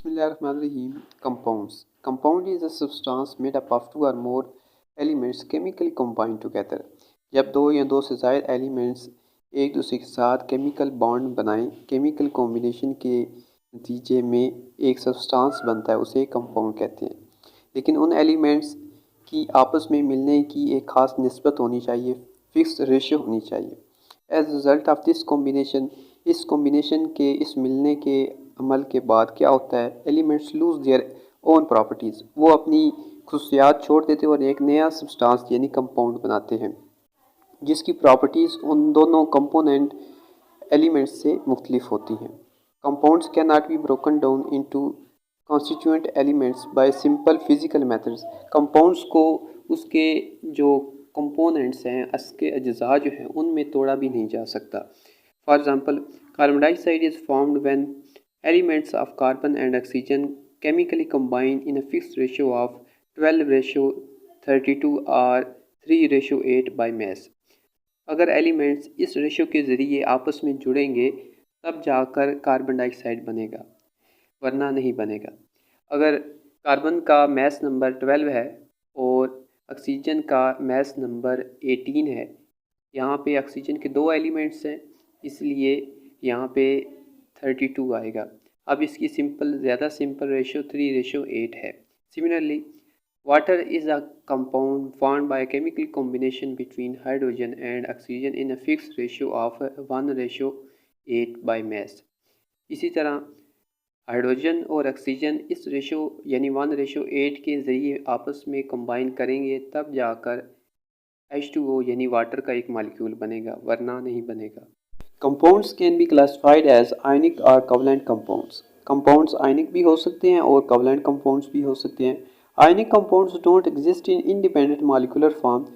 Bismillahirrahmanirrahim. Compounds. Compound is a substance made up of two or more elements chemically combined together. जब दो या दो से ज़ायद elements एक दूसरे के साथ केमिकल बॉन्ड बनाएं, केमिकल कॉम्बिनेशन के नतीजे में एक सब्सटेंस बनता है, उसे कंपाउंड कहते हैं। लेकिन उन एलिमेंट्स की आपस में मिलने की एक ख़ास निस्बत होनी चाहिए, फिक्स रेशियो होनी चाहिए। As result of this combination, इस कॉम्बिनेशन के इस मिलने के अमल के बाद क्या होता है, elements lose their own properties, वो अपनी खसूसियात छोड़ देते हैं और एक नया सब्सटेंस यानी कंपाउंड बनाते हैं जिसकी प्रॉपर्टीज़ उन दोनों कंपोनेंट एलिमेंट्स से मुख्तलिफ होती हैं। Compounds can not be broken down into constituent elements bye simple physical methods. Compounds को उसके जो कंपोनेंट्स हैं, उसके अज्जा जो हैं, उनमें तोड़ा भी नहीं जा सकता। For example, carbon dioxide is formed when elements of carbon and oxygen chemically combine in a fixed ratio of 12:32 or 3:8 by mass। अगर एलिमेंट्स इस रेशियो के ज़रिए आपस में जुड़ेंगे तब जाकर कार्बन डाइऑक्साइड बनेगा, वरना नहीं बनेगा। अगर कार्बन का मैस नंबर 12 है और ऑक्सीजन का मैस नंबर 18 है, यहाँ पे ऑक्सीजन के दो एलिमेंट्स हैं, इसलिए यहाँ पे 32 आएगा। अब इसकी ज़्यादा सिंपल रेशियो 3:8 है। Similarly, water is a compound formed by chemical combination between hydrogen and oxygen in a fixed ratio of 1:8 by mass. इसी तरह हाइड्रोजन और ऑक्सीजन इस रेशियो यानी 1:8 के ज़रिए आपस में कंबाइन करेंगे तब जाकर H2O यानी वाटर का एक मॉलिक्यूल बनेगा, वरना नहीं बनेगा। Compounds can be classified as ionic और कोवलेंट कंपाउंड्स। कंपाउंड्स आयनिक भी हो सकते हैं और कोवलेंट कंपाउंड्स भी हो सकते हैं। Ionic compounds don't exist in independent molecular form.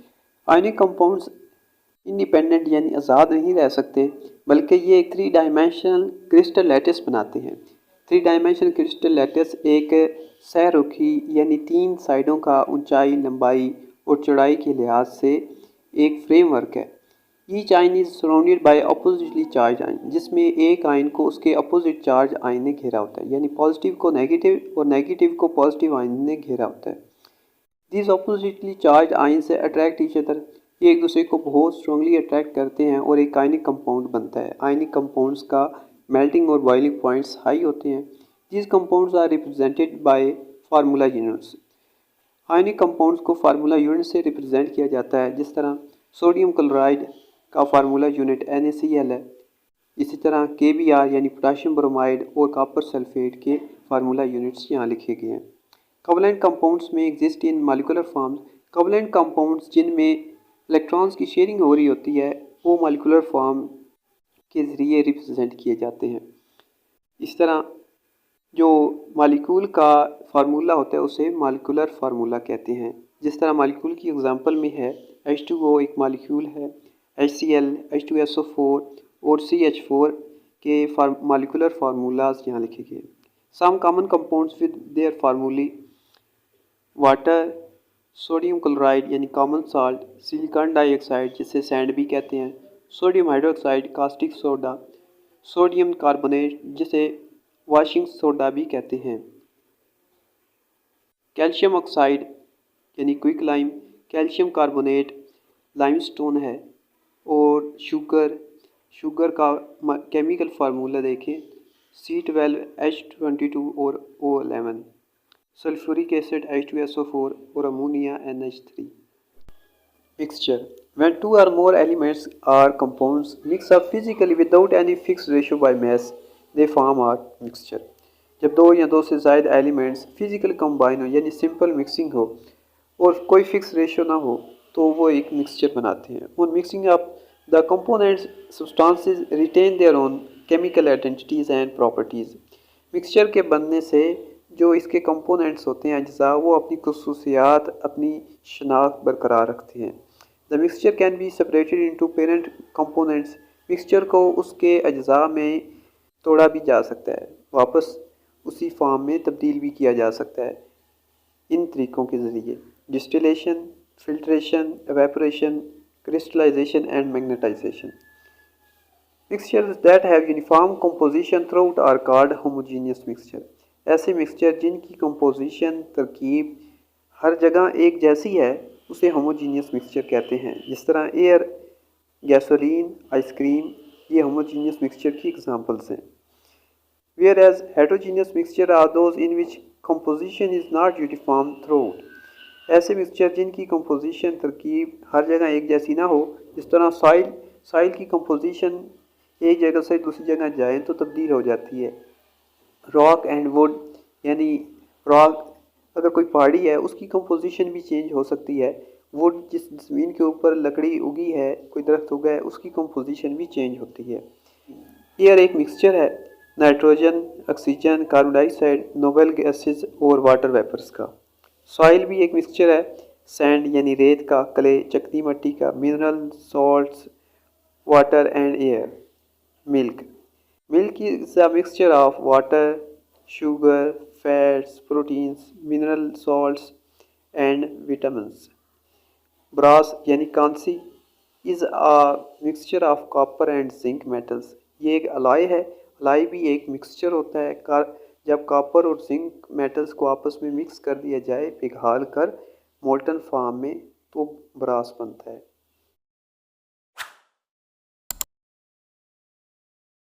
Ionic compounds independent यानी आज़ाद नहीं रह सकते, बल्कि ये एक 3 डायमेंशनल क्रिस्टल लैटिस बनाते हैं। 3 डायमेंशनल क्रिस्टल लैटिस एक सहरुखी यानी 3 साइडों का ऊंचाई, लंबाई और चौड़ाई के लिहाज से एक फ्रेमवर्क है। Each ion is surrounded by oppositely charge ion, जिसमें एक आयन को उसके अपोजिट चार्ज आयन ने घेरा होता है, यानी पॉजिटिव को नेगेटिव और नेगेटिव को पॉजिटिव आयन ने घेरा होता है। दीज अपोजिटली चार्ज आयन से अट्रैक्ट ईच अदर, ये एक दूसरे को बहुत स्ट्रांगली अट्रैक्ट करते हैं और एक आयनिक कंपाउंड बनता है। आयनिक कंपाउंड्स का मेल्टिंग और बॉइलिंग पॉइंट्स हाई होते हैं। These compounds are represented by formula units. Ionic compounds को फार्मूला यूनिट से रिप्रेजेंट किया जाता है, जिस तरह सोडियम क्लोराइड का फार्मूला यूनिट NaCl है। इसी तरह KBr यानी पोटाशियम ब्रोमाइड और कॉपर सल्फेट के फार्मूला यूनिट्स यहाँ लिखे गए हैं। कोवलेंट कंपाउंड्स में exist in molecular forms. Covalent compounds जिनमें इलेक्ट्रॉन्स की शेयरिंग हो रही होती है, वो मॉलिक्यूलर फॉर्म के ज़रिए रिप्रेजेंट किए जाते हैं। इस तरह जो मॉलिक्यूल का फार्मूला होता है उसे मॉलिक्यूलर फार्मूला कहते हैं। जिस तरह मॉलिक्यूल की एग्जांपल में है, H2O एक मॉलिक्यूल है, HCl, H2SO4 और CH4 के मॉलिक्यूलर फार्मूलाज यहाँ लिखे गए। Some common compounds with their formulae: water, sodium chloride यानी कॉमन साल्ट, सिलिकॉन डाइऑक्साइड जिसे सैंड भी कहते हैं, sodium hydroxide caustic soda, sodium carbonate जिसे वॉशिंग सोडा भी कहते हैं, कैल्शियम ऑक्साइड यानी quicklime, calcium carbonate limestone है, और शुगर का केमिकल फार्मूला देखें, C12H22 और O11, सल्फ्यूरिक एसिड H2SO4 और ammonia NH3। Mixture: when two or more elements or compounds mix up physically without any fixed ratio by mass, they form a mixture। जब दो या दो से ज़ायद elements physical combine हो यानी simple mixing हो और कोई फिक्स रेशियो ना हो तो वो एक मिक्सचर बनाते हैं। On mixing up, the components substances retain their own chemical identities and properties। Mixture के बनने से जो इसके कंपोनेंट्स होते हैं, अज्जा, वो अपनी खसूसियात, अपनी शनाख्त बरकरार रखते हैं। The mixture can be separated into parent components. Mixture को उसके अज्जा में तोड़ा भी जा सकता है, वापस उसी फॉर्म में तब्दील भी किया जा सकता है इन तरीक़ों के ज़रिए: distillation, filtration, evaporation, crystallization and magnetization। Mixtures that have uniform composition throughout are called homogeneous mixture। ऐसे मिक्सचर जिनकी कंपोजिशन तरकीब हर जगह एक जैसी है उसे होमोजीनियस मिक्सचर कहते हैं। जिस तरह एयर, गैसोलीन, आइसक्रीम ये होमोजीनियस मिक्सचर की एग्जांपल्स हैं। Whereas heterogeneous mixture are those in which composition is not uniform throughout. ऐसे मिक्सचर जिनकी कंपोजिशन तरकीब हर जगह एक जैसी ना हो, जिस तरह साइल की कंपोजिशन एक जगह से दूसरी जगह जाए तो तब्दील हो जाती है। रॉक एंड वुड यानी रॉक अगर कोई पहाड़ी है उसकी कंपोजिशन भी चेंज हो सकती है। वुड जिस ज़मीन के ऊपर लकड़ी उगी है, कोई दरख्त उगा है, उसकी कंपोजिशन भी चेंज होती है। एयर एक मिक्सचर है nitrogen, oxygen, carbon dioxide, noble gases और वाटर वेपर्स का। सॉइल भी एक मिक्सचर है सैंड यानी रेत का, क्ले चकनी मिट्टी का, mineral salts, water and air. Milk is a mixture of water, sugar, fats, proteins, mineral salts and vitamins. Brass यानी कांसी is a mixture of copper and zinc metals. ये एक अलाय है। अलाय भी एक मिक्सचर होता है। जब कॉपर और जिंक मेटल्स को आपस में मिक्स कर दिया जाए पिघाल कर मोल्टन फॉर्म में तो ब्रास बनता है।